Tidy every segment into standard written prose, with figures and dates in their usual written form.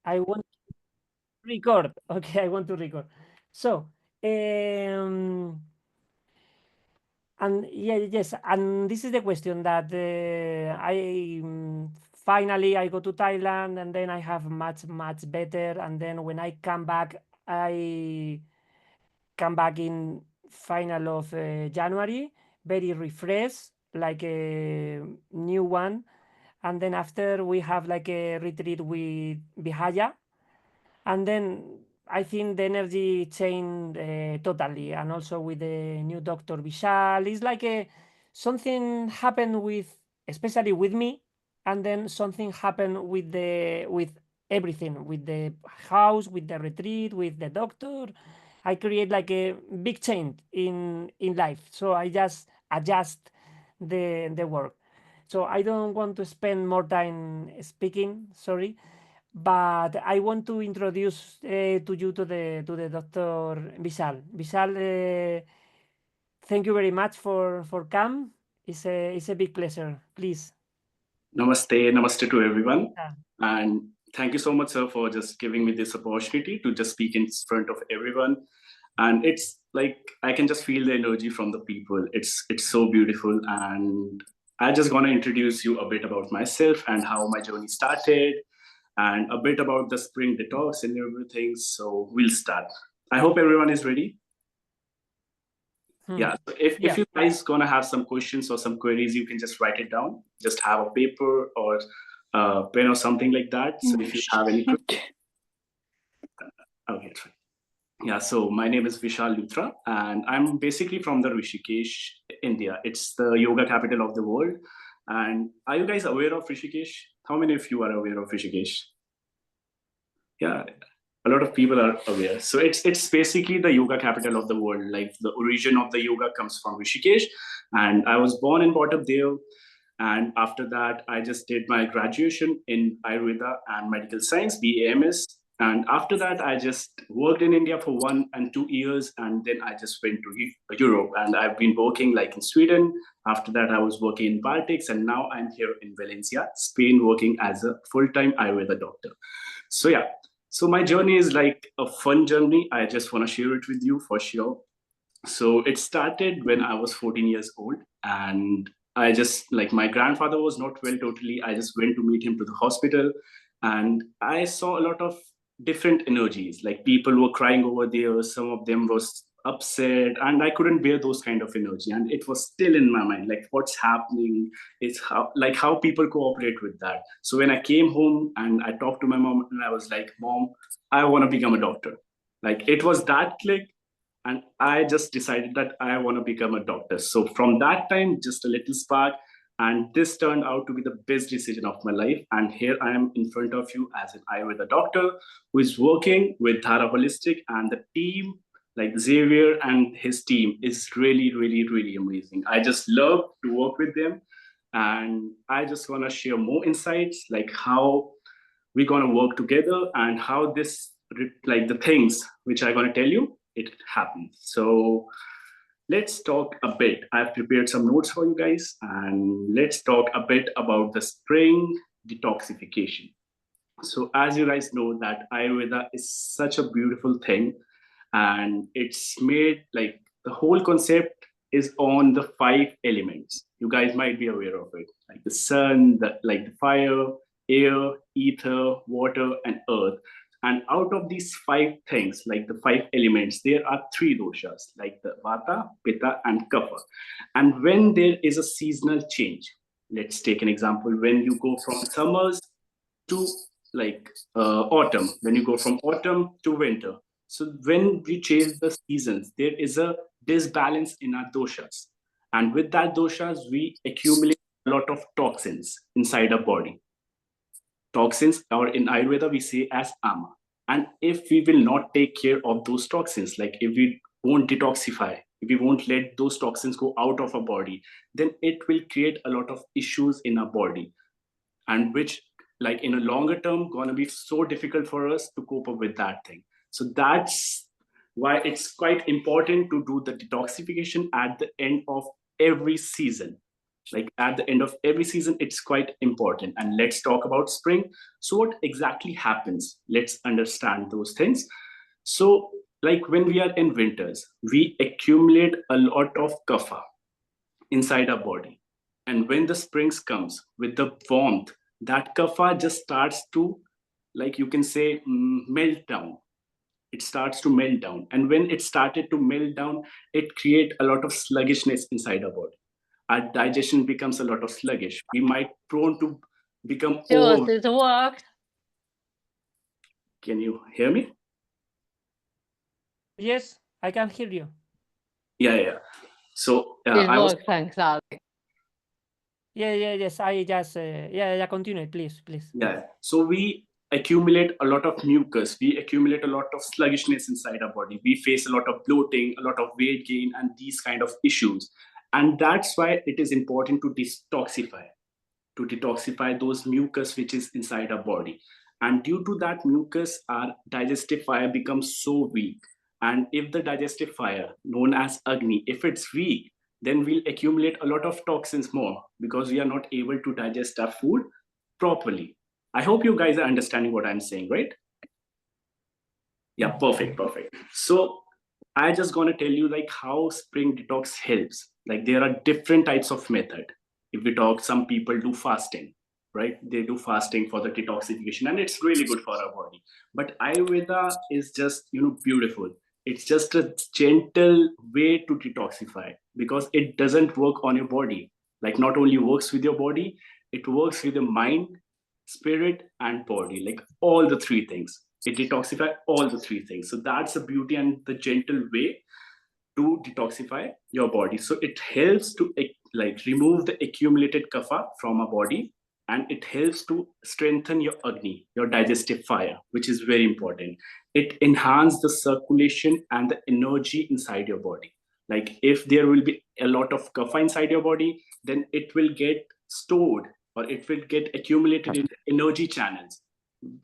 I want to record. Okay, I want to record. So, and yeah, yes, and this is the question that finally I go to Thailand, and then I have much better, and then when I come back, I come back in final of January, very refreshed, like a new one, and then after we have like a retreat with Vihaya, and then I think the energy changed totally, and also with the new doctor Vishal, it's like a something happened with, especially with me, and then something happened with everything, with the house, with the retreat, with the doctor. I create like a big change in life, so I just adjust the work. So I don't want to spend more time speaking. Sorry, but I want to introduce to you to the Dr. Vishal. Vishal, thank you very much for come. It's a big pleasure. Please. Namaste, namaste to everyone. Ah, And thank you so much, sir, for just giving me this opportunity to just speak in front of everyone. And it's like I can just feel the energy from the people. It's so beautiful. And I just gonna introduce you a bit about myself and how my journey started, and a bit about the spring detox and everything. So we'll start. I hope everyone is ready. hmm. Yeah. So if Yeah. you guys gonna have some questions or some queries, you can just write it down. Just have a paper or a pen or something like that. So if you have any questions, okay, try. Yeah. So my name is Vishal Luthra, and I'm basically from the Rishikesh, India. It's the yoga capital of the world. And are you guys aware of Rishikesh? How many of you are aware of Rishikesh? Yeah, a lot of people are aware. So it's basically the yoga capital of the world. Like the origin of the yoga comes from Rishikesh, and I was born and brought up there. And after that, I just did my graduation in Ayurveda and medical science, BAMS. And after that, I just worked in India for 1 and 2 years, and then I just went to Europe. And I've been working like in Sweden. After that, I was working in Baltics, and now I'm here in Valencia, Spain, working as a full-time Ayurveda doctor. So yeah, so my journey is like a fun journey. I just want to share it with you for sure. So it started when I was 14 years old, and I just like my grandfather was not well totally. I just went to meet him to the hospital, and I saw a lot of different energies. Like people were crying over there, some of them was upset, and I couldn't bear those kind of energy. And it was still in my mind, like what's happening is how people cooperate with that. So when I came home and I talked to my mom, and I was like, Mom, I want to become a doctor. Like it was that click, and I just decided that I want to become a doctor. So from that time, just a little spark, and this turned out to be the best decision of my life. And here I am in front of you as an Ayurveda doctor who is working with Dhara Holistic, and the team, like Xavier and his team, is really, really, really amazing. I just love to work with them, and I just want to share more insights, like how we're going to work together and how this, like the things which I'm going to tell you, it happens. So let's talk a bit. I've prepared some notes for you guys, and let's talk a bit about the spring detoxification. So as you guys know that Ayurveda is such a beautiful thing, and it's made like the whole concept is on the 5 elements. You guys might be aware of it, like the sun, the fire, air, ether, water, and earth. And out of these 5 things, like the 5 elements, there are 3 doshas, like the vata, pitta, and kapha. And when there is a seasonal change, let's take an example. When you go from summers to autumn, when you go from autumn to winter, so when we change the seasons, there is a disbalance in our doshas, and with that doshas we accumulate a lot of toxins inside our body. Toxins, or in Ayurveda we say as ama. And if we will not take care of those toxins, like if we won't detoxify, if we won't let those toxins go out of our body, then it will create a lot of issues in our body, and which, like in a longer term, gonna be so difficult for us to cope up with that thing. So that's why it's quite important to do the detoxification at the end of every season. Like at the end of every season, it's quite important. And let's talk about spring. So what exactly happens? Let's understand those things. So like when we are in winters, we accumulate a lot of kapha inside our body. And when the springs comes with the warmth, that kapha just starts to, like you can say, melt down. It starts to melt down. And when it started to melt down, it create a lot of sluggishness inside our body. Our digestion becomes a lot of sluggish. We might prone to become Does it work? Can you hear me? Yes, I can hear you. Yeah. So It I was works, thanks, Ali. Yes. I just continue, please. Yeah. So we accumulate a lot of mucus. We accumulate a lot of sluggishness inside our body. We face a lot of bloating, a lot of weight gain, and these kind of issues. And that's why it is important to detoxify those mucus which is inside our body. And due to that mucus, our digestive fire becomes so weak. And if the digestive fire, known as Agni, if it's weak, then we'll accumulate a lot of toxins more because we are not able to digest our food properly. I hope you guys are understanding what I'm saying, right? Yeah, perfect. So I just gonna tell you like how spring detox helps. Like there are different types of method. If we talk, some people do fasting, right? They do fasting for the detoxification, and it's really good for our body. But Ayurveda is just beautiful. It's just a gentle way to detoxify because it doesn't work on your body. Like not only works with your body, it works with your mind, spirit, and body. Like all the three things. It detoxifies all the three things. So that's the beauty and the gentle way to detoxify your body. So it helps to like remove the accumulated kapha from our body, and it helps to strengthen your agni, your digestive fire, which is very important. It enhances the circulation and the energy inside your body. Like if there will be a lot of kapha inside your body, then it will get stored or it will get accumulated in the energy channels.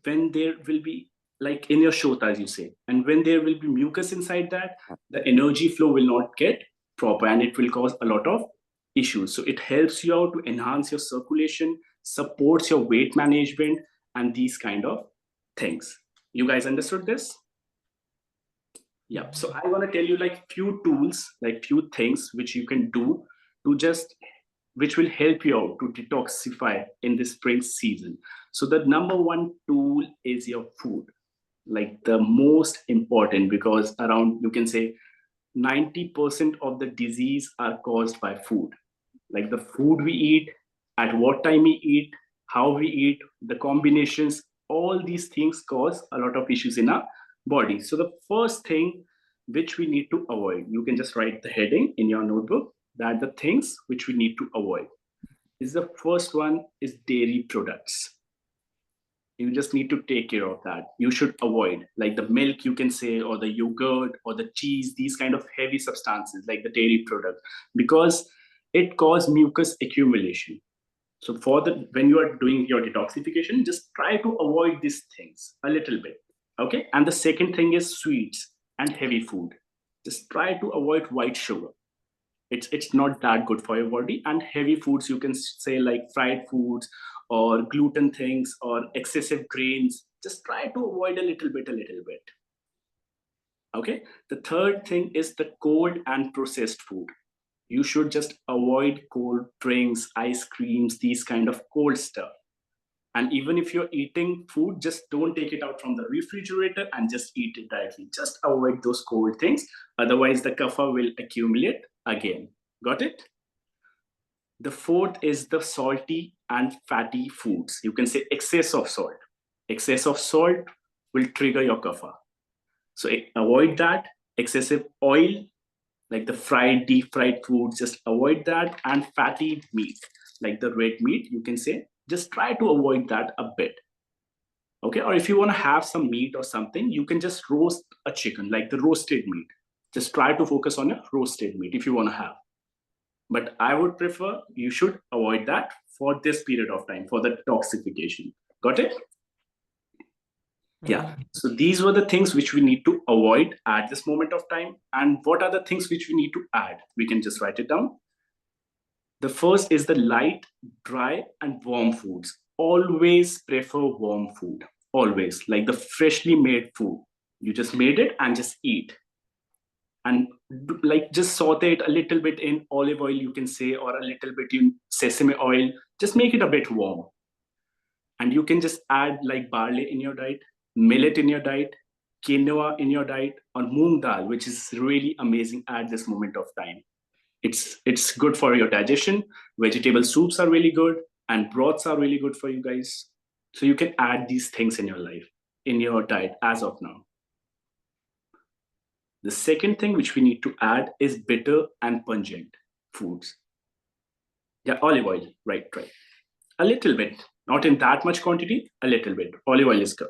When there will be like in your shota, as you say, and when there will be mucus inside that, the energy flow will not get proper and it will cause a lot of issues. So it helps you out to enhance your circulation, supports your weight management, and these kind of things. You guys understood this? Yeah. So I want to tell you like few tools, like few things which you can do to just which will help you out to detoxify in the spring season. So the number one tool is your food, like the most important, because around you can say 90% of the disease are caused by food. Like the food we eat, at what time we eat, how we eat, the combinations, all these things cause a lot of issues in our body. So the first thing which we need to avoid, you can just write the heading in your notebook, that the things which we need to avoid is the first one is dairy products. You just need to take care of that. You should avoid like the milk, you can say, or the yogurt or the cheese, these kind of heavy substances like the dairy product, because it causes mucus accumulation. So for the when you are doing your detoxification, just try to avoid these things a little bit. Okay. And the second thing is sweets and heavy food. Just try to avoid white sugar. It's not that good for your body. And heavy foods, you can say like fried foods or gluten things or excessive grains, just try to avoid a little bit. Okay. The third thing is the cold and processed food. You should just avoid cold drinks, ice creams, these kind of cold stuff. And even if you're eating food, just don't take it out from the refrigerator and just eat it directly. Just avoid those cold things. Otherwise, the kapha will accumulate again. Got it? The fourth is the salty and fatty foods. You can say excess of salt. Excess of salt will trigger your kapha. So avoid that. Excessive oil, like the fried, deep fried foods, just avoid that. And fatty meat, like the red meat, you can say, just try to avoid that a bit. Okay. Or if you want to have some meat or something, you can just roast a chicken, like the roasted meat. Just try to focus on a roasted meat if you want to have. But I would prefer you should avoid that for this period of time for the detoxification. Got it? Yeah. So these were the things which we need to avoid at this moment of time. And what are the things which we need to add? We can just write it down. The first is the light, dry, and warm foods. Always prefer warm food. Always. Like the freshly made food. You just made it and just eat. And like just saute it a little bit in olive oil, you can say, or a little bit in sesame oil. Just make it a bit warm. And you can just add like barley in your diet, millet in your diet, quinoa in your diet, or moong dal, which is really amazing at this moment of time. It's good for your digestion. Vegetable soups are really good, and broths are really good for you guys. So you can add these things in your life, in your diet as of now. The second thing which we need to add is bitter and pungent foods. Yeah, olive oil, right. A little bit, not in that much quantity, a little bit. Olive oil is good.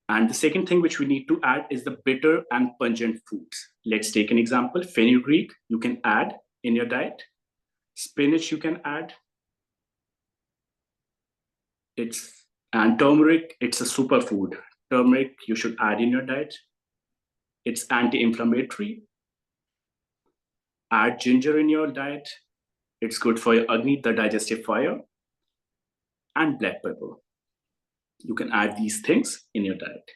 And the second thing which we need to add is the bitter and pungent foods. Let's take an example. Fenugreek, you can add in your diet. Spinach, you can add. And turmeric, it's a superfood. Turmeric, you should add in your diet. It's anti-inflammatory. Add ginger in your diet. It's good for your Agni, the digestive fire. And black pepper. You can add these things in your diet.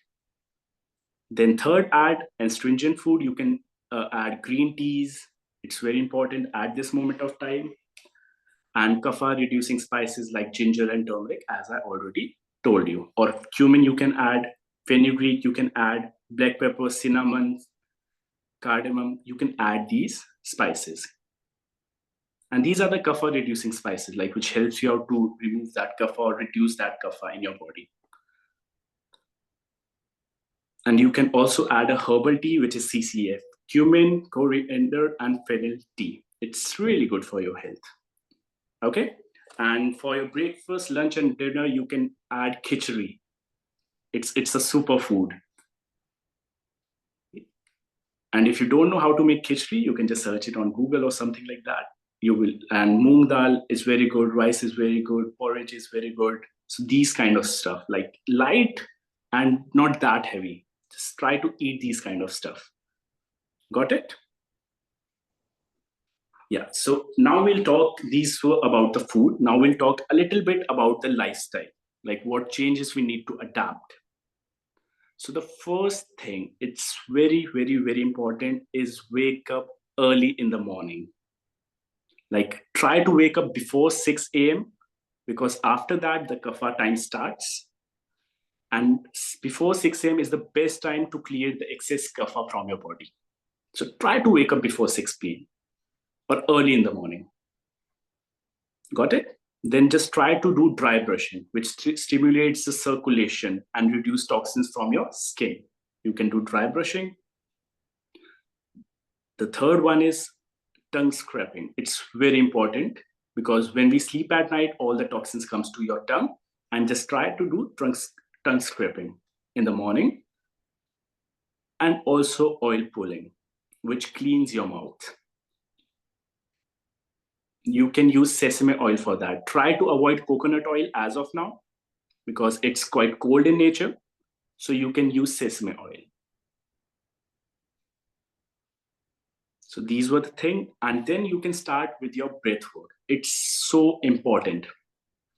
Then third, add astringent food. You can add green teas. It's very important at this moment of time. And kapha reducing spices like ginger and turmeric, as I already told you. Or cumin you can add, fenugreek you can add, black pepper, cinnamon, cardamom, you can add these spices. And these are the kapha reducing spices, like which helps you out to remove that kapha or reduce that kapha in your body. And you can also add a herbal tea, which is CCF, cumin, coriander, and fennel tea. It's really good for your health. Okay. And for your breakfast, lunch, and dinner, you can add khichdi. It's a superfood. And if you don't know how to make khichdi, you can just search it on Google or something like that. You will. And moong dal is very good. Rice is very good. Porridge is very good. So these kind of stuff, like light and not that heavy. Just try to eat these kind of stuff. Got it? Yeah. So now we'll talk these were about the food. Now we'll talk a little bit about the lifestyle, like what changes we need to adapt. So the first thing, it's very, very, very important, is wake up early in the morning. Like try to wake up before 6 a.m. because after that, the kapha time starts. And before 6 a.m. is the best time to clear the excess kapha from your body. So try to wake up before 6 p.m. or early in the morning. Got it? Then just try to do dry brushing, which stimulates the circulation and reduce toxins from your skin. You can do dry brushing. The third one is tongue scraping. It's very important because when we sleep at night, all the toxins comes to your tongue, and just try to do tongue scraping in the morning. And also oil pulling, which cleans your mouth. You can use sesame oil for that. Try to avoid coconut oil as of now because it's quite cold in nature. So you can use sesame oil. So these were the thing. And then you can start with your breath work. It's so important.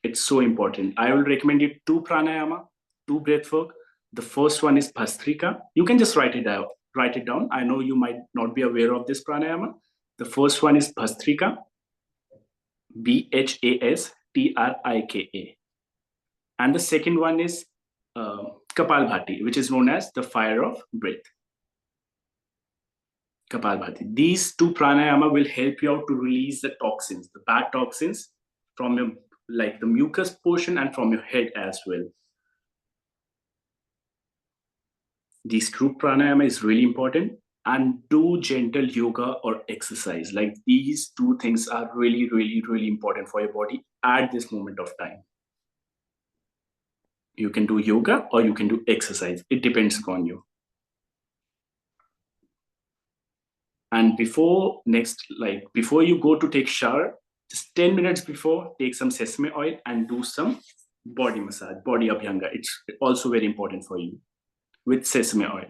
It's so important. I will recommend you 2 pranayama, 2 breath work. The first one is Bhastrika. You can just write it down. I know you might not be aware of this pranayama. The first one is Bhastrika. Bhastrika. And the second one is Kapalbhati, which is known as the fire of breath. Kapalbhati. These 2 pranayama will help you out to release the toxins, the bad toxins from your, like the mucus portion and from your head as well. These 2 pranayama is really important. And do gentle yoga or exercise. Like these 2 things are really, really, really important for your body at this moment of time. You can do yoga or you can do exercise. It depends on you. And before you go to take shower, just 10 minutes before, take some sesame oil and do some body massage, body abhyanga. It's also very important for you with sesame oil.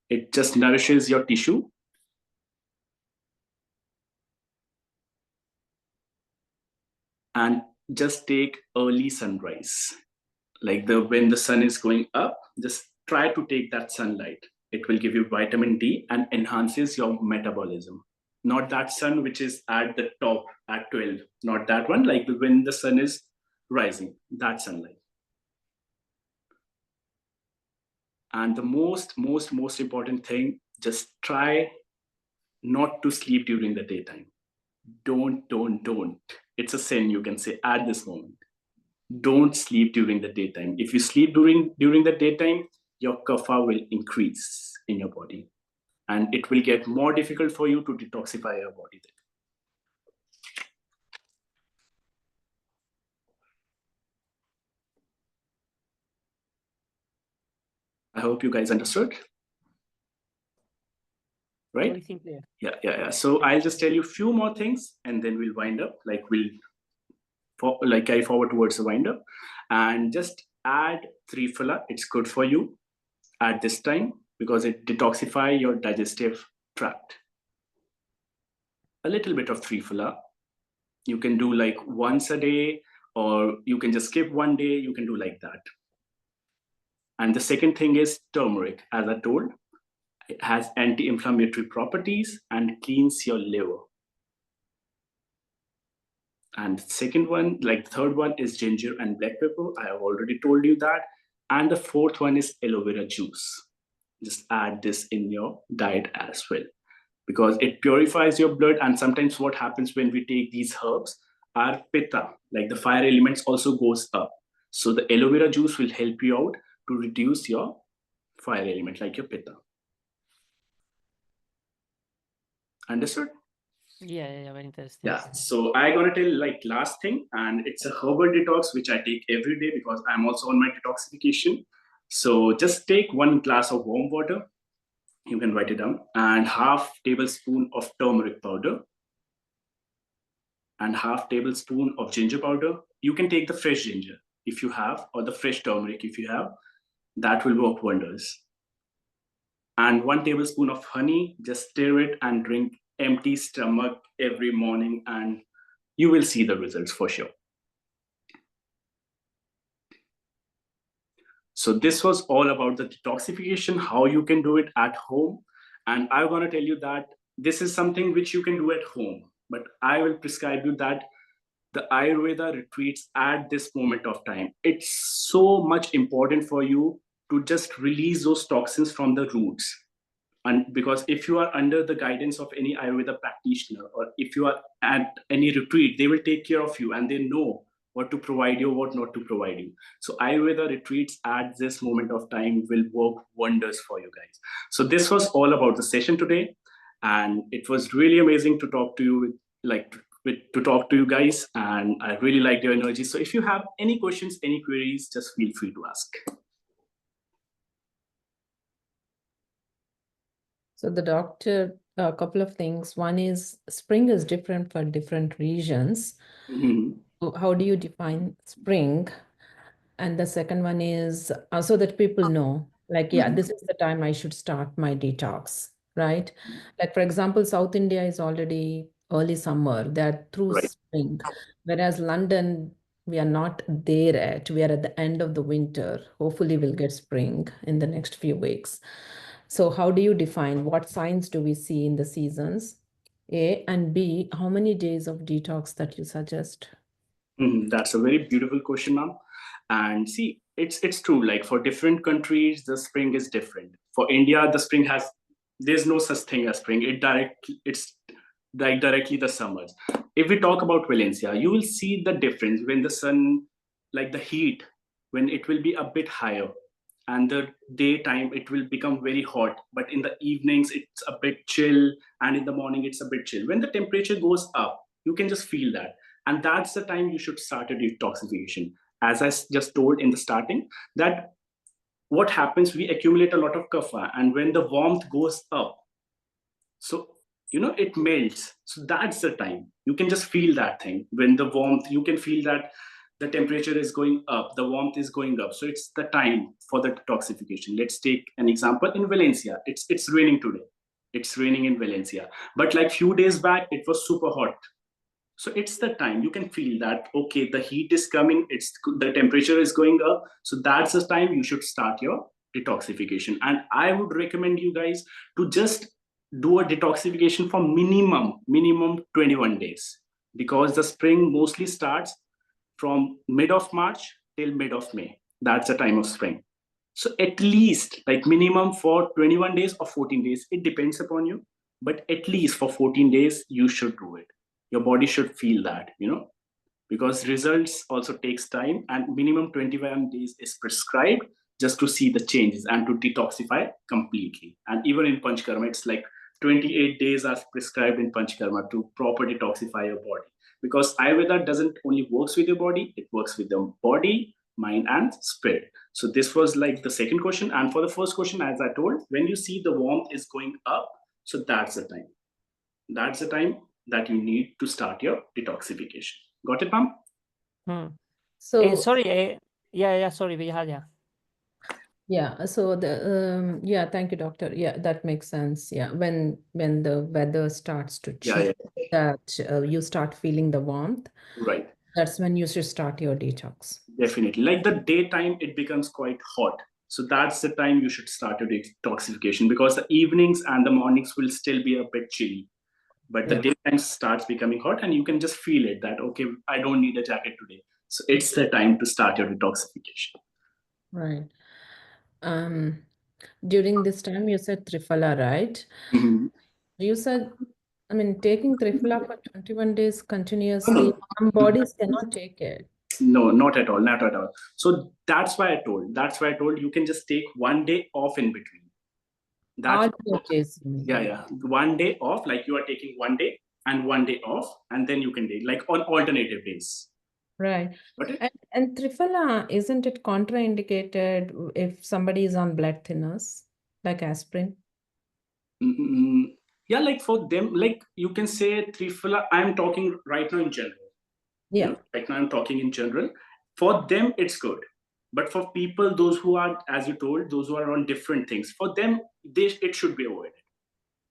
It just nourishes your tissue. And just take early sunrise. Like when the sun is going up, just try to take that sunlight. It will give you vitamin D and enhances your metabolism. Not that sun which is at the top at 12, not that one, like when the sun is rising, that sunlight. And the most important thing, just try not to sleep during the daytime. Don't. It's a sin, you can say, at this moment. Don't sleep during the daytime. If you sleep during the daytime, your kapha will increase in your body, and it will get more difficult for you to detoxify your body then. I hope you guys understood. Right? Everything clear. Yeah. So I'll just tell you a few more things and then we'll wind up. Like carry forward towards the wind up. And just add Triphala. It's good for you at this time because it detoxify your digestive tract. A little bit of Triphala. You can do like once a day, or you can just skip one day. You can do like that. And the second thing is turmeric. As I told, it has anti-inflammatory properties and cleans your liver. And the second one, like the third one, is ginger and black pepper. I have already told you that. And the fourth one is aloe vera juice. Just add this in your diet as well, because it purifies your blood. And sometimes what happens when we take these herbs, our pitta, like the fire elements, also goes up. So the aloe vera juice will help you out to reduce your fire element, like your pitta. Understood? Yeah, very interesting. Yeah, so I gonna tell like last thing, and it's a herbal detox which I take every day because I'm also on my detoxification. So just take 1 glass of warm water, you can write it down, and half tablespoon of turmeric powder and half tablespoon of ginger powder. You can take the fresh ginger if you have, or the fresh turmeric if you have. That will work wonders. And 1 tablespoon of honey, just stir it and drink empty stomach every morning, and you will see the results for sure. So this was all about the detoxification, how you can do it at home. And I'm going to tell you that this is something which you can do at home, but I will prescribe you that the Ayurveda retreats at this moment of time. It's so much important for you to just release those toxins from the roots. And because if you are under the guidance of any Ayurveda practitioner, or if you are at any retreat, they will take care of you and they know what to provide you, what not to provide you. So Ayurveda retreats at this moment of time will work wonders for you guys. So this was all about the session today. And it was really amazing to talk to you, to talk to you guys. And I really liked your energy. So if you have any questions, any queries, just feel free to ask. So the doctor, a couple of things. One is spring is different for different regions. Mm-hmm. So how do you define spring? And the second one is so that people know, like, yeah, this is the time I should start my detox, right? Like, for example, South India is already early summer. They're through Right. spring, whereas London, we are not there yet. We are at the end of the winter. Hopefully, we'll get spring in the next few weeks. So how do you define what signs do we see in the seasons? A, and B, how many days of detox that you suggest? That's a very beautiful question, ma'am. And see, it's true. Like for different countries, the spring is different. For India, the spring there's no such thing as spring. It's like directly the summers. If we talk about Valencia, you will see the difference when the sun, like the heat, when it will be a bit higher, and the daytime it will become very hot, but in the evenings it's a bit chill, and in the morning it's a bit chill. When the temperature goes up, you can just feel that, and that's the time you should start a detoxification. As I just told in the starting, that what happens, we accumulate a lot of kapha, and when the warmth goes up, so it melts. So that's the time you can just feel that thing. When the warmth, you can feel that the temperature is going up, the warmth is going up, so it's the time for the detoxification. Let's take an example. In Valencia, it's raining today. It's raining in Valencia, but like few days back it was super hot. So it's the time you can feel that, okay, the heat is coming, the temperature is going up. So that's the time you should start your detoxification. And I would recommend you guys to just do a detoxification for minimum 21 days, because the spring mostly starts from mid of March till mid of May. That's the time of spring. So at least like minimum for 21 days or 14 days, it depends upon you, but at least for 14 days, you should do it. Your body should feel that, because results also takes time, and minimum 21 days is prescribed just to see the changes and to detoxify completely. And even in Panchkarma, it's like 28 days are prescribed in Panchkarma to proper detoxify your body. Because Ayurveda doesn't only works with your body, it works with the body, mind, and spirit. So this was like the second question. And for the first question, as I told, when you see the warmth is going up, so that's the time. That's the time that you need to start your detoxification. Got it, ma'am? So sorry, sorry, Vijay, yeah. yeah, so thank you, doctor. Yeah, that makes sense. Yeah, when the weather starts to change, that you start feeling the warmth, right? That's when you should start your detox. Definitely. Like the daytime, it becomes quite hot. So that's the time you should start your detoxification, because the evenings and the mornings will still be a bit chilly. But the daytime starts becoming hot, and you can just feel it that, okay, I don't need a jacket today. So it's the time to start your detoxification. Right. During this time, you said Triphala, right? Mm-hmm. You said, I mean, taking Triphala for 21 days continuously, some bodies cannot take it. No, not at all. Not at all. So that's why I told you can just take 1 day off in between. That's days. Yeah. 1 day off, like you are taking 1 day and 1 day off, and then you can take like on alternative days. Right. Got it? And Triphala, isn't it contraindicated if somebody is on blood thinners, like aspirin? Yeah, like for them, like you can say Triphala, I'm talking right now in general. Yeah. Right now I'm talking in general. For them, it's good. But for people, those who are, as you told, those who are on different things, for them, it should be avoided.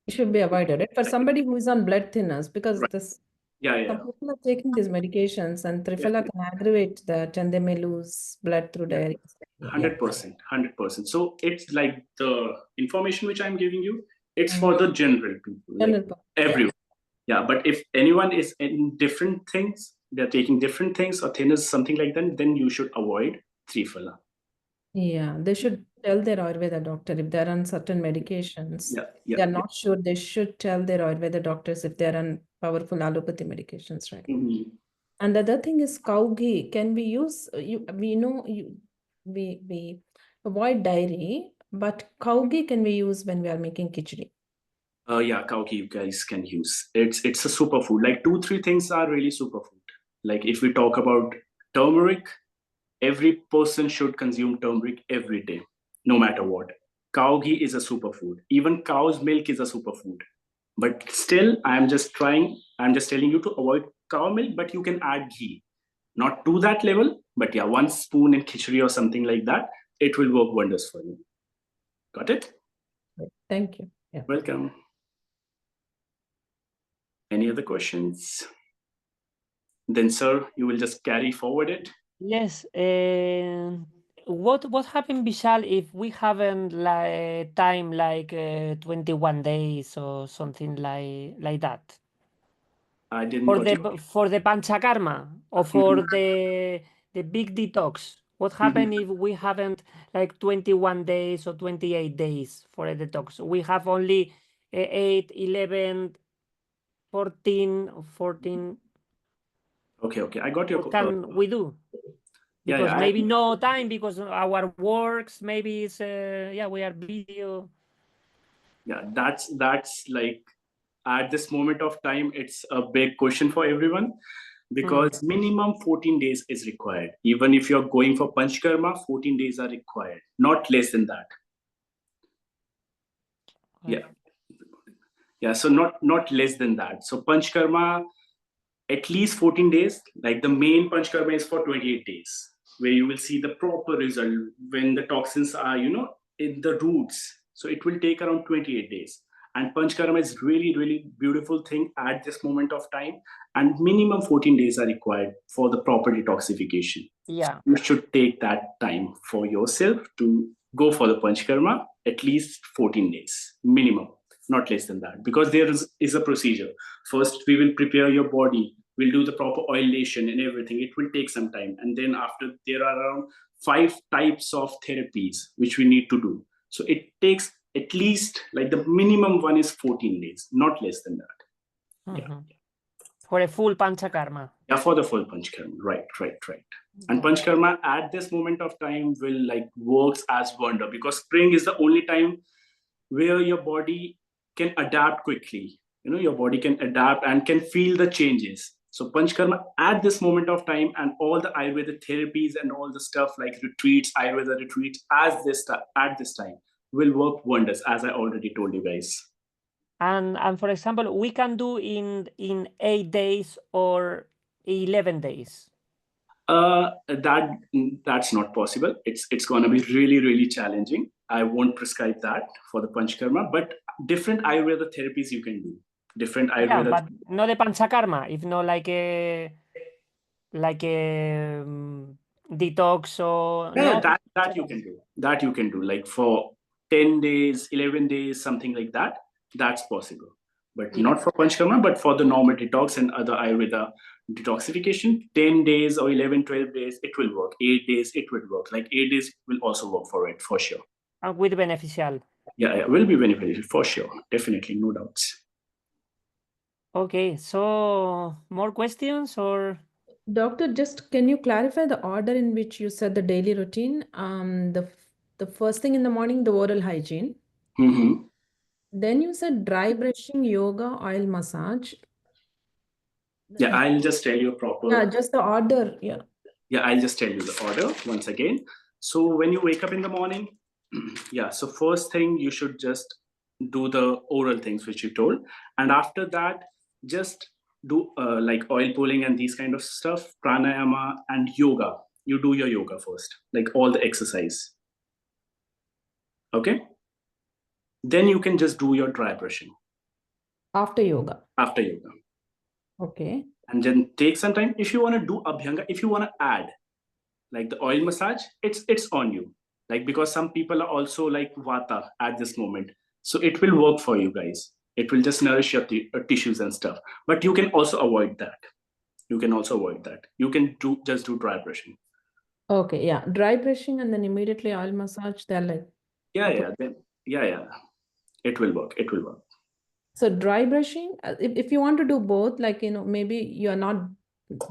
It should be avoided, right? For somebody who is on blood thinners, because Right. this Yeah. some people are taking these medications, and Triphala can aggravate that, and they may lose blood through diarrhea. 100%. So it's like the information which I'm giving you, it's for the general people, like everyone. Yeah, but if anyone is in different things, they're taking different things or thinners, something like that, then you should avoid Triphala. Yeah, they should tell their Ayurveda doctor if they're on certain medications. They're not sure, they should tell their Ayurveda doctors if they're on powerful allopathy medications, right? Mm-hmm. And the other thing is cow ghee. Can we use, we avoid dairy, but cow ghee can we use when we are making khichdi? Yeah, cow ghee you guys can use. It's a superfood. Like 2-3 things are really superfood. Like if we talk about turmeric, every person should consume turmeric every day, no matter what. Cow ghee is a superfood. Even cow's milk is a superfood. But still, I'm just telling you to avoid cow milk, but you can add ghee. Not to that level, but yeah, 1 spoon in khichdi or something like that, it will work wonders for you. Got it? Thank you. Yeah. Welcome. Any other questions? Then, sir, you will just carry forward it. Yes. What happened, Vishal, if we haven't like time like 21 days or something like that? I didn't For got you. for the panchakarma or for the big detox. What happened if we haven't like 21 days or 28 days for a detox? We have only 8, 11, 14. Okay. I got your. What can we do? Because maybe no time because our works, maybe it's we are busy. Yeah, that's like at this moment of time, it's a big question for everyone, because minimum 14 days is required. Even if you're going for Panchkarma, 14 days are required, not less than that. Yeah, so not less than that. So Panchkarma, at least 14 days. Like the main Panchkarma is for 28 days, where you will see the proper result when the toxins are, in the roots. So it will take around 28 days. And Panchkarma is really, really beautiful thing at this moment of time. And minimum 14 days are required for the proper detoxification. Yeah. You should take that time for yourself to go for the Panchkarma, at least 14 days, minimum, not less than that. Because there is a procedure. First, we will prepare your body. We'll do the proper oilation and everything. It will take some time. And then after, there are around 5 types of therapies which we need to do. So it takes at least, like the minimum one is 14 days, not less than that. Yeah. For a full Panchakarma. Yeah, for the full Panchkarma. Right. And Panchkarma at this moment of time will like works as wonder, because spring is the only time where your body can adapt quickly. Your body can adapt and can feel the changes. So Panchkarma at this moment of time, and all the Ayurveda therapies and all the stuff like retreats, Ayurveda retreats at this time will work wonders, as I already told you guys. And for example, we can do in 8 days or 11 days. That's not possible. It's going to be really, really challenging. I won't prescribe that for the Panchkarma, but different Ayurveda therapies you can do. Different Ayurveda. Yeah, but not the Panchakarma, if not like a detox or Yeah, no? that you can do. That you can do, like for 10 days, 11 days, something like that. That's possible. But not for Panchkarma, but for the normal detox and other Ayurveda detoxification, 10 days or 11, 12 days, it will work. 8 days, it will work. Like 8 days will also work for it, for sure. And with beneficial. Yeah, will be beneficial, for sure. Definitely, no doubts. Okay, so more questions or? Doctor, just can you clarify the order in which you said the daily routine? The first thing in the morning, the oral hygiene. Mm-hmm. Then you said dry brushing, yoga, oil massage. Yeah, I'll just tell you proper. Yeah, just the order. Yeah. Yeah, I'll just tell you the order once again. So when you wake up in the morning, yeah, so first thing you should just do the oral things which you told. And after that, just do like oil pulling and these kind of stuff, pranayama and yoga. You do your yoga first, like all the exercise. Okay? Then you can just do your dry brushing. After yoga. After yoga. Okay. And then take some time. If you want to do abhyanga, if you want to add like the oil massage, it's on you. Like, because some people are also like vata at this moment. So it will work for you guys. It will just nourish your tissues and stuff. But you can also avoid that. You can just do dry brushing. Okay, yeah. Dry brushing and then immediately oil massage. They're like. Yeah. It will work. So dry brushing, if you want to do both, like, maybe you're not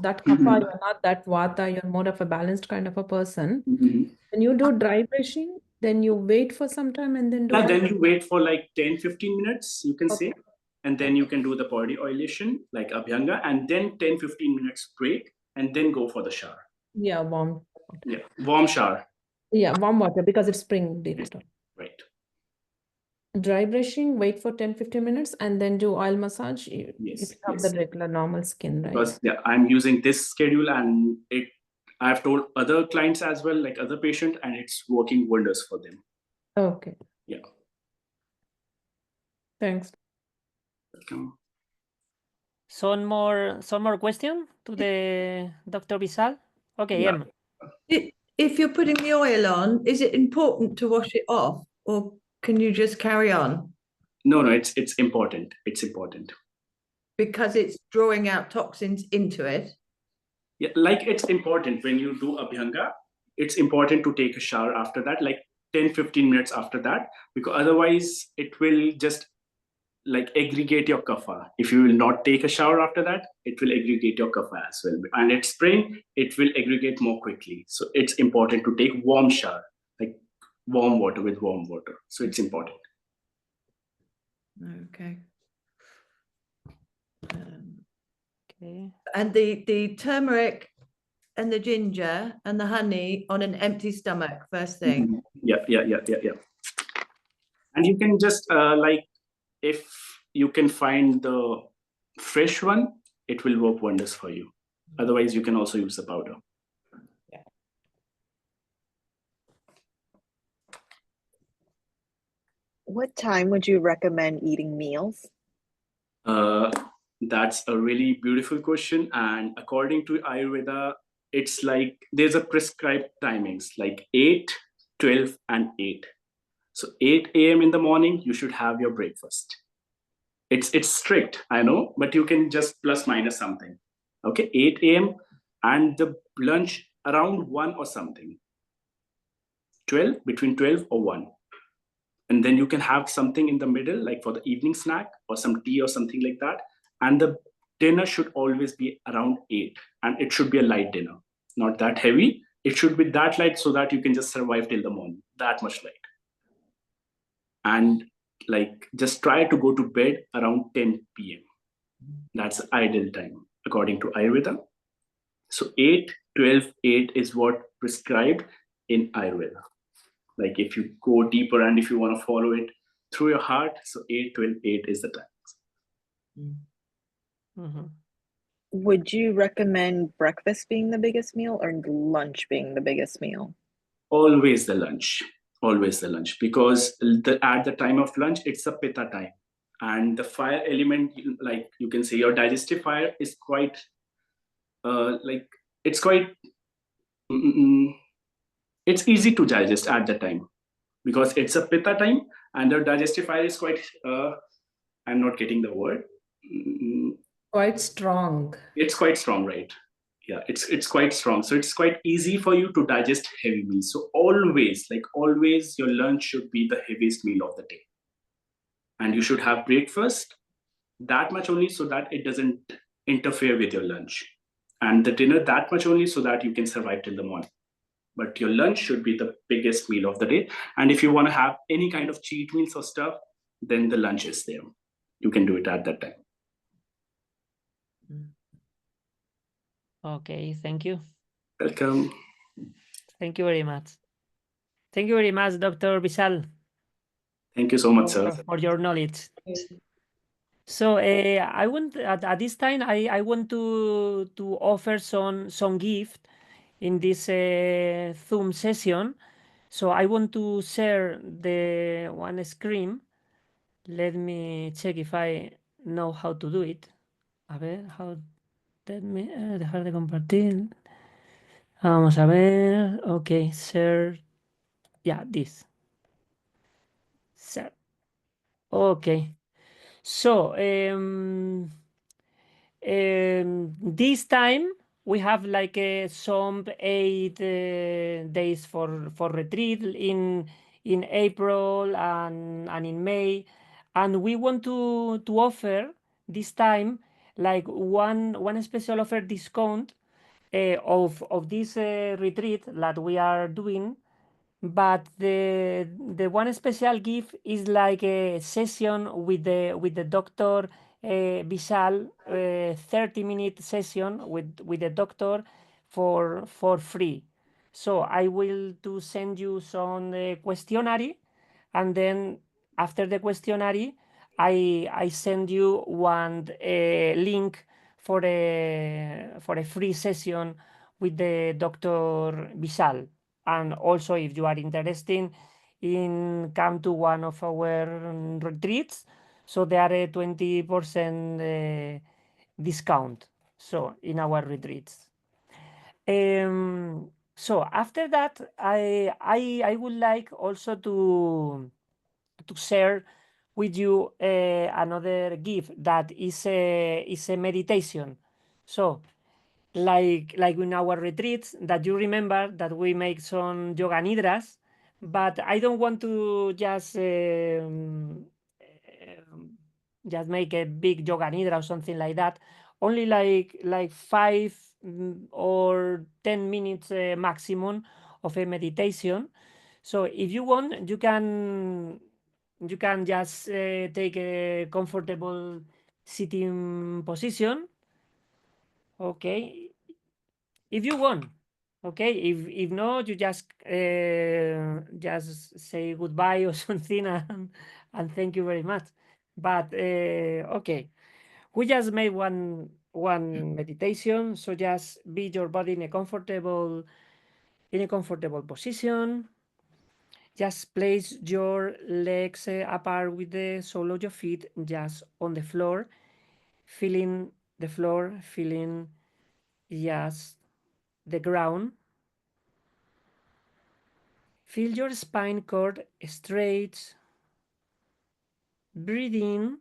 that kapha, you're not that vata, you're more of a balanced kind of a person. When you do dry brushing, then you wait for some time and then do. Yeah, then you wait for like 10-15 minutes, you can say. Okay. And then you can do the body oilation, like abhyanga, and then 10-15 minutes break, and then go for the shower. Yeah, warm. Yeah, warm shower. Yeah, warm water because it's spring detox. Right. Dry brushing, wait for 10-15 minutes, and then do oil massage if you have the regular normal skin, right? Because I'm using this schedule, and I've told other clients as well, like other patient, and it's working wonders for them. Okay. Yeah. Thanks. Welcome. Some more question to the Dr. Vishal? Okay, Yeah. If you're putting the oil on, is it important to wash it off, or can you just carry on? No, it's important. It's important. Because it's drawing out toxins into it. Yeah, like it's important when you do abhyanga, it's important to take a shower after that, like 10-15 minutes after that, because otherwise it will just like aggregate your kapha. If you will not take a shower after that, it will aggregate your kapha as well. And at spring, it will aggregate more quickly. So it's important to take warm shower, like warm water with warm water. So it's important. Okay. Okay. And the turmeric and the ginger and the honey on an empty stomach first thing. Yeah. And you can just like, if you can find the fresh one, it will work wonders for you. Otherwise, you can also use the powder. What time would you recommend eating meals? That's a really beautiful question. And according to Ayurveda, it's like there's a prescribed timings like 8, 12, and 8. So 8 a.m. in the morning, you should have your breakfast. It's strict, I know, but you can just plus minus something. Okay, 8 a.m. and the lunch around 1 or something. 12, between 12 or 1. And then you can have something in the middle, like for the evening snack or some tea or something like that. And the dinner should always be around 8. And it should be a light dinner, not that heavy. It should be that light so that you can just survive till the morning, that much light. And like just try to go to bed around 10 p.m. That's the ideal time according to Ayurveda. So 8, 12, 8 is what prescribed in Ayurveda. Like if you go deeper and if you want to follow it through your heart, so 8, 12, 8 is the time. Mm-hmm. Would you recommend breakfast being the biggest meal or lunch being the biggest meal? Always the lunch. Always the lunch. Because at the time of lunch, it's a pitta time. And the fire element, like you can say your digestive fire is quite, it's quite, it's easy to digest at the time. Because it's a pitta time and the digestive fire is quite, I'm not getting the word. Quite strong. It's quite strong, right? Yeah, it's quite strong. So it's quite easy for you to digest heavy meals. So always, your lunch should be the heaviest meal of the day. And you should have breakfast that much only so that it doesn't interfere with your lunch. And the dinner that much only so that you can survive till the morning. But your lunch should be the biggest meal of the day. And if you want to have any kind of cheat meals or stuff, then the lunch is there. You can do it at that time. Okay, thank you. Welcome. Thank you very much. Thank you very much, Dr. Vishal. Thank you so much, sir. For your knowledge. So I want at this time I want to offer some gift in this Zoom session. So I want to share the one screen. Let me check if I know how to do it. A ver, let me dejar de compartir. Vamos a ver. Okay, share. Yeah, this. Share. Okay. So this time we have like some 8 days for retreat in April and in May, and we want to offer this time like one special offer discount of this retreat that we are doing. But the one special gift is like a session with the doctor Vishal, 30-minute session with the doctor for free. So I will to send you some questionnaire, and then after the questionnaire, I send you one link for a free session with the Dr. Vishal. And also, if you are interested in come to one of our retreats, so there are a 20% discount. So in our retreats. So after that, I would like also to share with you another gift that is a meditation. So like in our retreats that you remember that we make some yoga nidras, but I don't want to just make a big yoga nidra or something like that. Only like 5 or 10 minutes maximum of a meditation. So if you want, you can just take a comfortable sitting position. Okay, if you want. Okay, if not, you just say goodbye or something, and thank you very much. But okay, we just made one meditation. So just be your body in a comfortable position. Just place your legs apart with the sole of your feet just on the floor, feeling the floor, feeling just the ground. Feel your spine cord straight. Breathe in,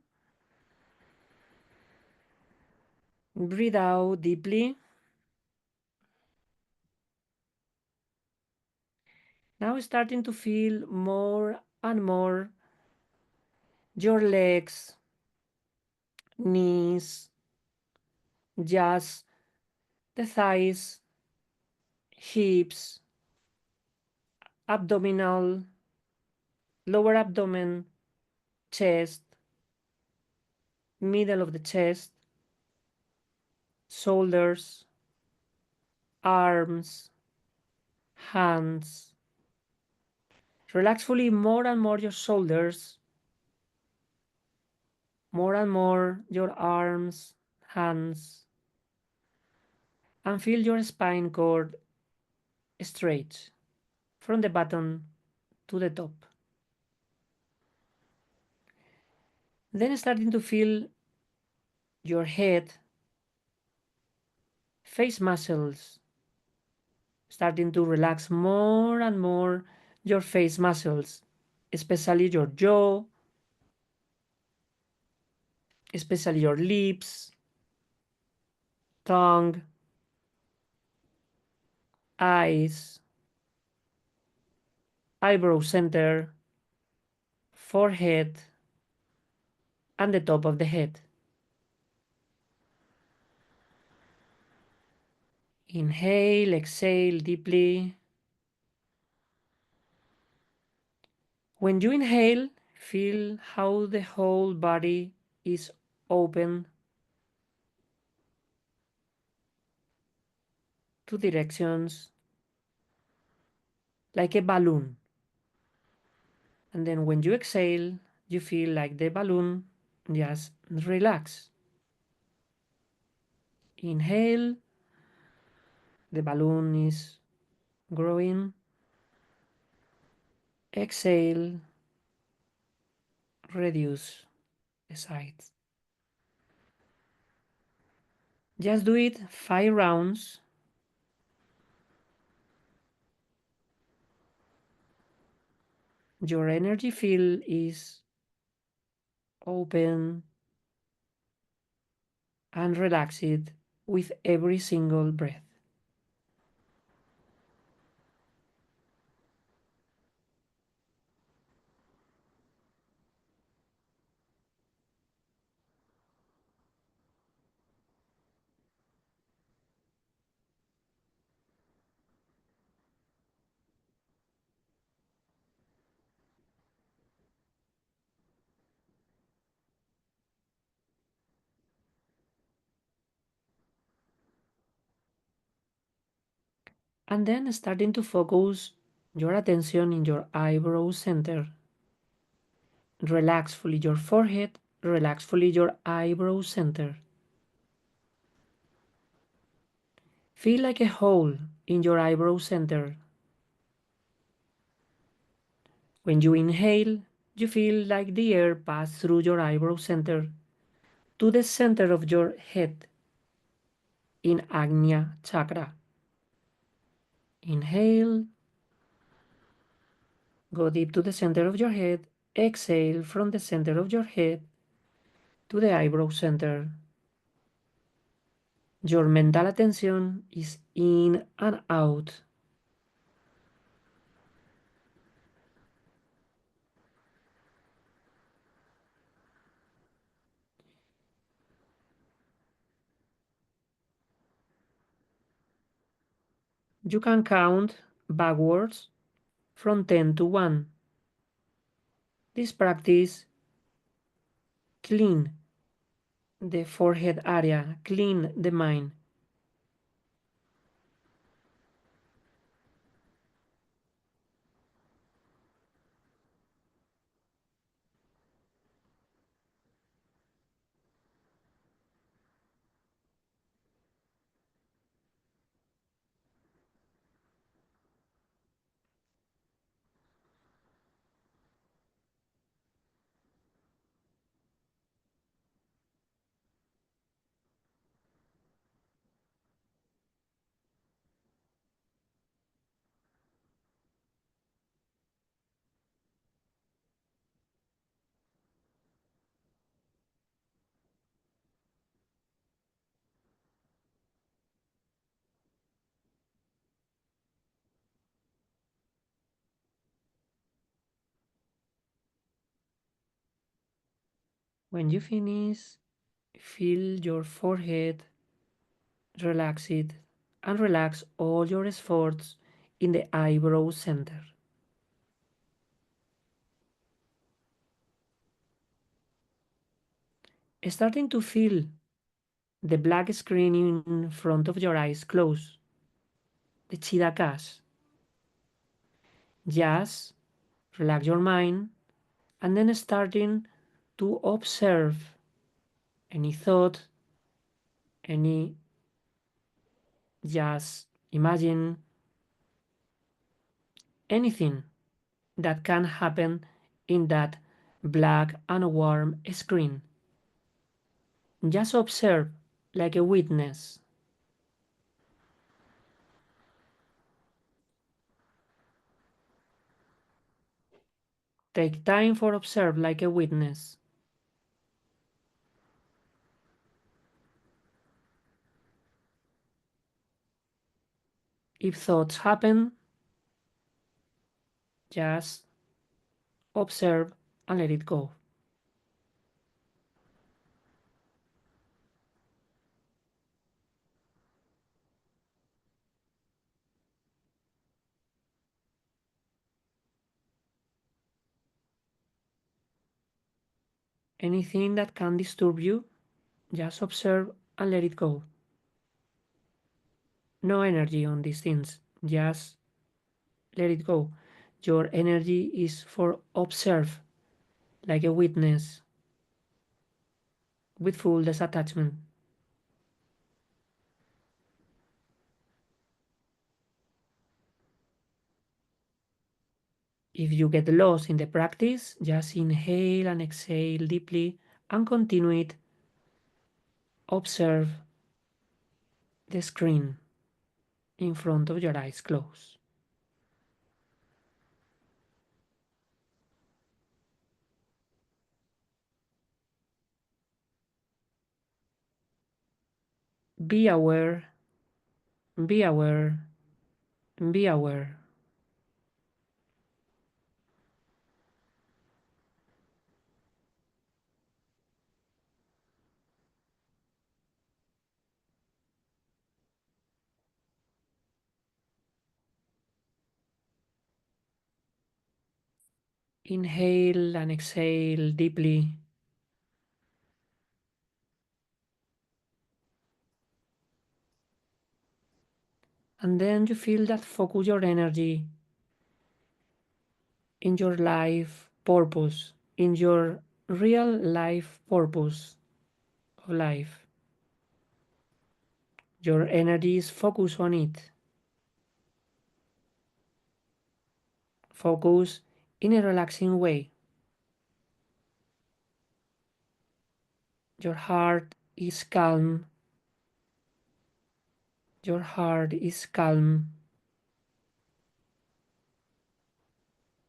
breathe out deeply. Now starting to feel more and more your legs, knees, just the thighs, hips, abdominal, lower abdomen, chest, middle of the chest, shoulders, arms, hands. Relax fully more and more your shoulders, more and more your arms, hands, and feel your spine cord straight from the bottom to the top. Then starting to feel your head, face muscles, starting to relax more and more your face muscles, especially your jaw, especially your lips, tongue, eyes, eyebrow center, forehead, and the top of the head. Inhale, exhale deeply. When you inhale, feel how the whole body is open to directions like a balloon. And then when you exhale, you feel like the balloon just relax. Inhale, the balloon is growing. Exhale, reduce the size. Just do it 5 rounds. Your energy field is open and relaxed with every single breath. And then starting to focus your attention in your eyebrow center. Relax fully your forehead, relax fully your eyebrow center. Feel like a hole in your eyebrow center. When you inhale, you feel like the air passes through your eyebrow center to the center of your head in Agnya chakra. Inhale, go deep to the center of your head. Exhale from the center of your head to the eyebrow center. Your mental attention is in and out. You can count backwards from 10 to 1. This practice clean the forehead area, clean the mind. When you finish, feel your forehead, relax it, and relax all your efforts in the eyebrow center. Starting to feel the black screen in front of your eyes close, the chidakas. Just relax your mind and then starting to observe any thought, any just imagine anything that can happen in that black and warm screen. Just observe like a witness. Take time for observe like a witness. If thoughts happen, just observe and let it go. Anything that can disturb you, just observe and let it go. No energy on these things, just let it go. Your energy is for observe like a witness with full disattachment. If you get lost in the practice, just inhale and exhale deeply and continue it. Observe the screen in front of your eyes closed. Be aware, be aware, be aware. Inhale and exhale deeply. And then you feel that focus your energy in your life purpose, in your real life purpose of life. Your energy is focused on it. Focus in a relaxing way. Your heart is calm. Your heart is calm.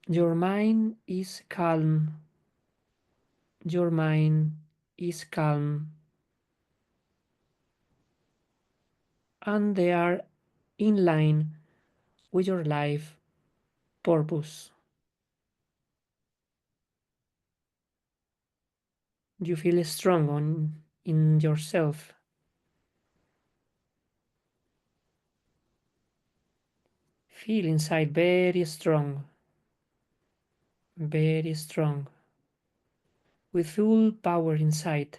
Your mind is calm. Your mind is calm. And they are in line with your life purpose. You feel strong in yourself. Feel inside very strong, with full power inside,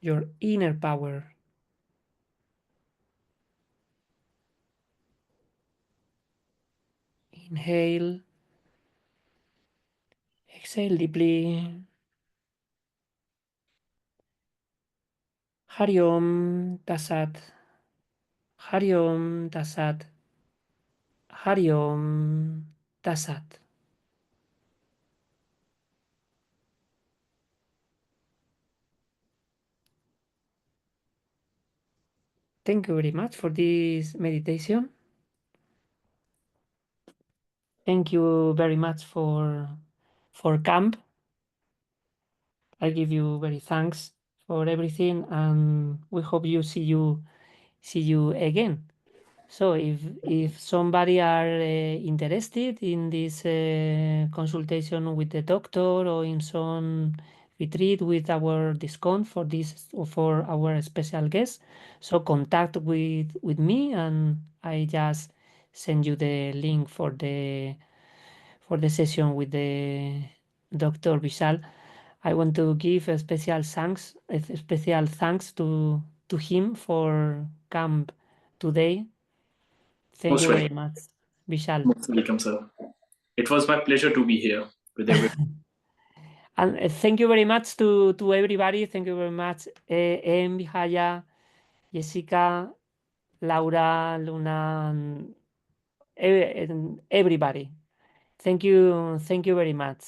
your inner power. Inhale, exhale deeply. Hari Om Tasat, Hari Om Tasat, Hari Om Tasat. Thank you very much for this meditation. Thank you very much for camp. I give you very thanks for everything, and we hope see you again. So if somebody are interested in this consultation with the doctor or in some retreat with our discount for this, for our special guest. So contact with me, and I just send you the link for the session with the Dr. Vishal. I want to give a special thanks to him for camp today. Thank you Most very welcome. much, Vishal. Most welcome, sir. It was my pleasure to be here with everyone. And thank you very much to everybody. Thank you very much, Em, Vijaya, Jessica, Laura, Luna, and everybody. Thank you very much.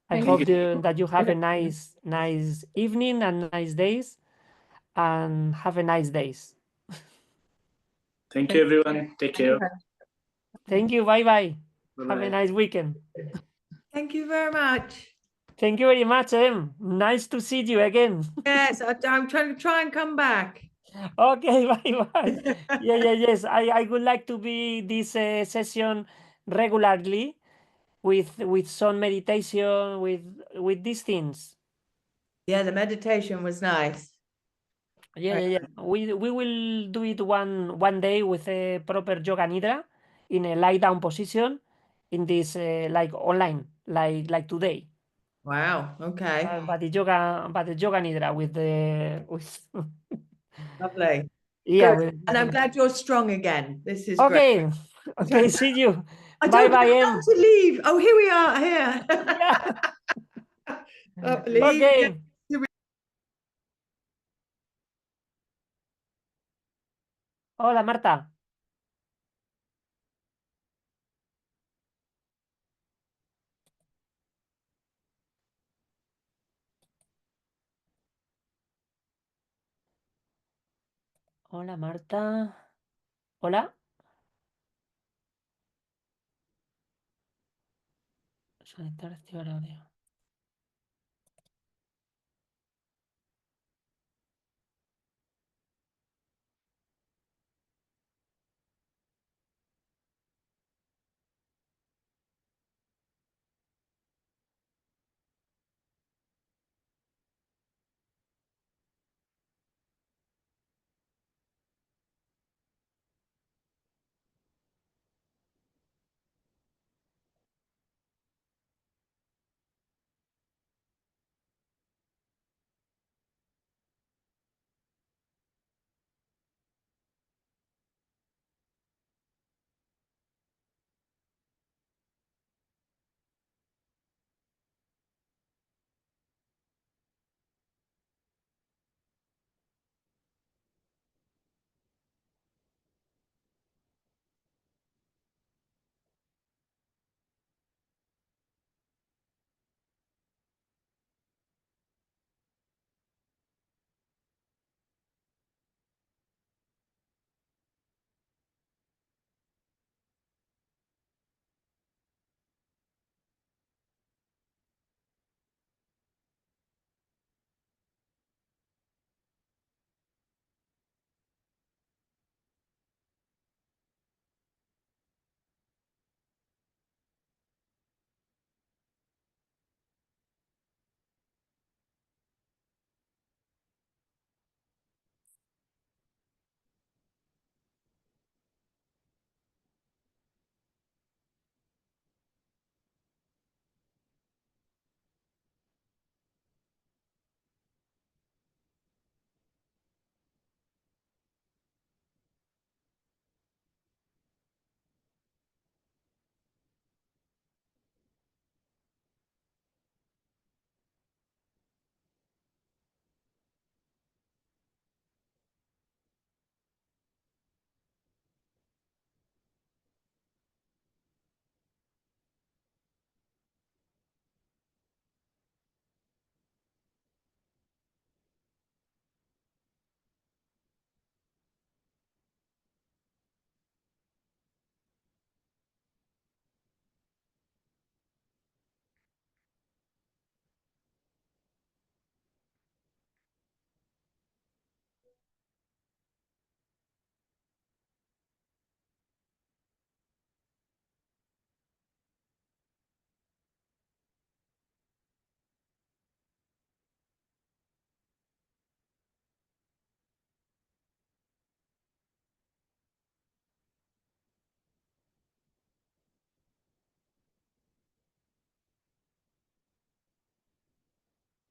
I Thank hope you. that you have a nice evening and nice days, and have a nice days. Thank you, everyone. Take care. Thank you. Bye bye. Have a Bye-bye. nice weekend. Thank you very much. Thank you very much, Em. Nice to see you again. Yes, I'm trying to try and come back. Okay, bye bye. Yes. I would like to be this session regularly with some meditation with these things. Yeah, the meditation was nice. Yeah. We will do it one day with a proper yoga nidra in a lie down position in this like online like today. Wow. Okay. But the yoga nidra with the with Lovely. yeah Good. with And I'm glad you're strong again. This is great. okay. Okay, see you. I Bye don't bye, know Em. how to leave. Oh, here we are here. Yeah. Leave. Okay. Hola, Marta. Hola, Marta. Hola. Conectar, activar audio.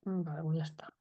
Vale, pues ya está.